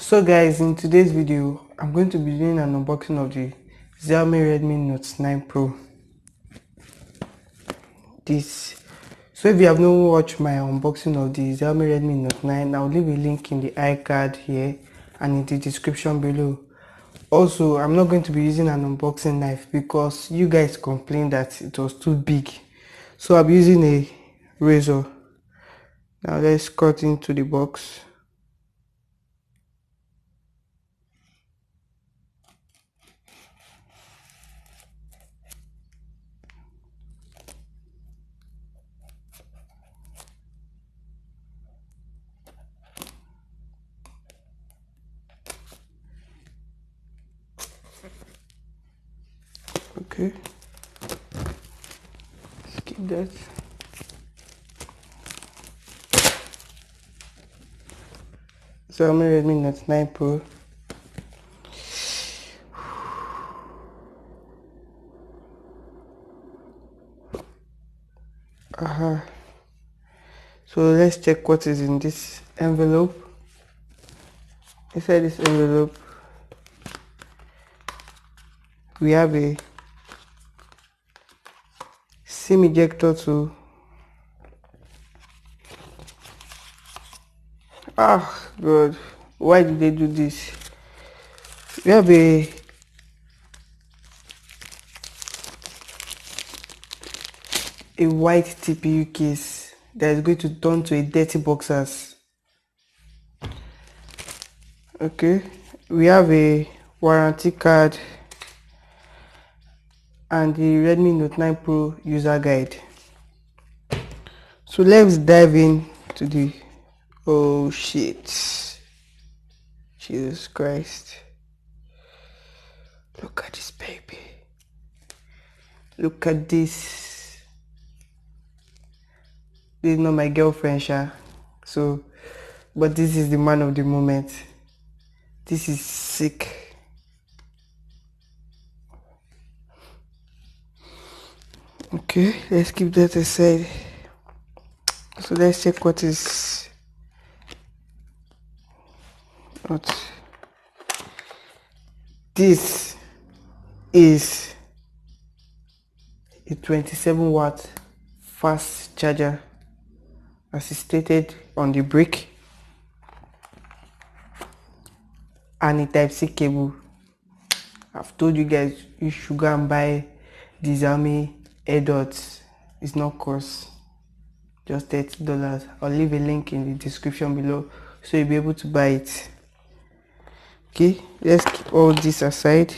So guys, in today's video I'm going to be doing an unboxing of the Xiaomi Redmi Note 9 Pro. So if you have not watched my unboxing of the Xiaomi Redmi Note 9, I'll leave a link in the iCard here and in the description below. Also, I'm not going to be using an unboxing knife because you guys complained that it was too big, so I'm using a razor. Now let's cut into the box. Okay, skip that. Xiaomi Redmi Note 9 Pro. So let's check what is in this envelope. Inside this envelope, we have a SIM ejector tool. God, why did they do this? We have a white TPU case that is going to turn to a dirty boxers. Okay, we have a warranty card and the Redmi Note 9 Pro user guide. So let's dive in to the oh shit, Jesus Christ, look at this baby, look at this. This is not my girlfriend, Sha. So, but this is the man of the moment. This is sick. Okay, let's keep that aside. So let's check what is what. This is a 27-watt fast charger, as is stated on the brick, and a Type-C cable. I've told you guys you should go and buy the Xiaomi AirDots. It's not cost, just $30. I'll leave a link in the description below so you'll be able to buy it. Okay, let's keep all this aside.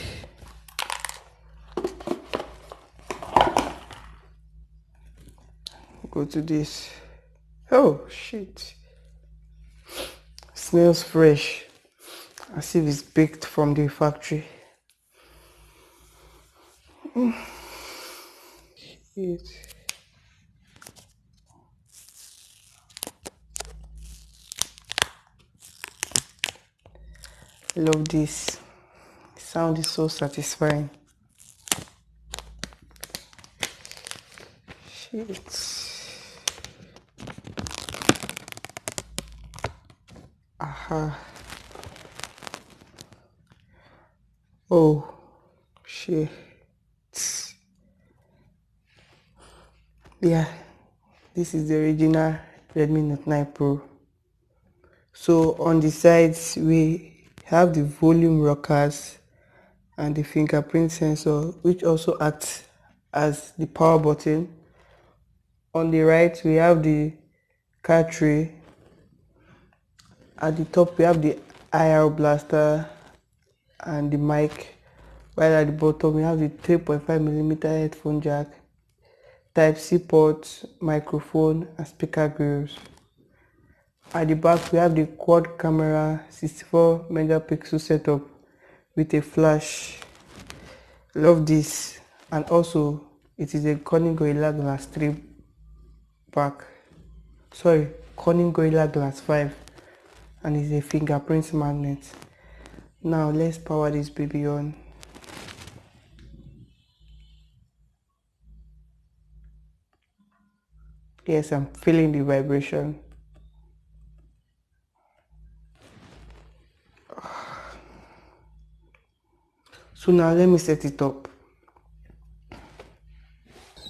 Go to this. Oh shit, smells fresh, as if it's baked from the factory. Shit. I love this. The sound is so satisfying. Shit. Oh shit. Yeah, this is the original Redmi Note 9 Pro. So on the sides we have the volume rockers and the fingerprint sensor, which also acts as the power button. On the right we have the card tray. At the top we have the IR blaster and the mic, while at the bottom we have the 3.5mm headphone jack, Type-C port, microphone and speaker grills. At the back we have the quad camera 64 megapixel setup with a flash. Love this. And also it is a Corning Gorilla Glass 3 back, sorry, Corning Gorilla Glass 5, and it's a fingerprint magnet. Now let's power this baby on. Yes, I'm feeling the vibration. So now let me set it up.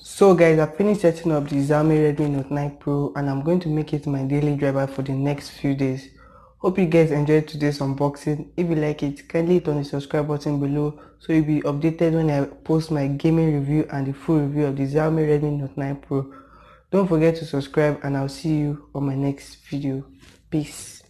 So guys, I finished setting up the Xiaomi Redmi Note 9 Pro and I'm going to make it my daily driver for the next few days. Hope you guys enjoyed today's unboxing. If you like it, kindly hit on the subscribe button below so you'll be updated when I post my gaming review and the full review of the Xiaomi Redmi Note 9 Pro. Don't forget to subscribe and I'll see you on my next video. Peace.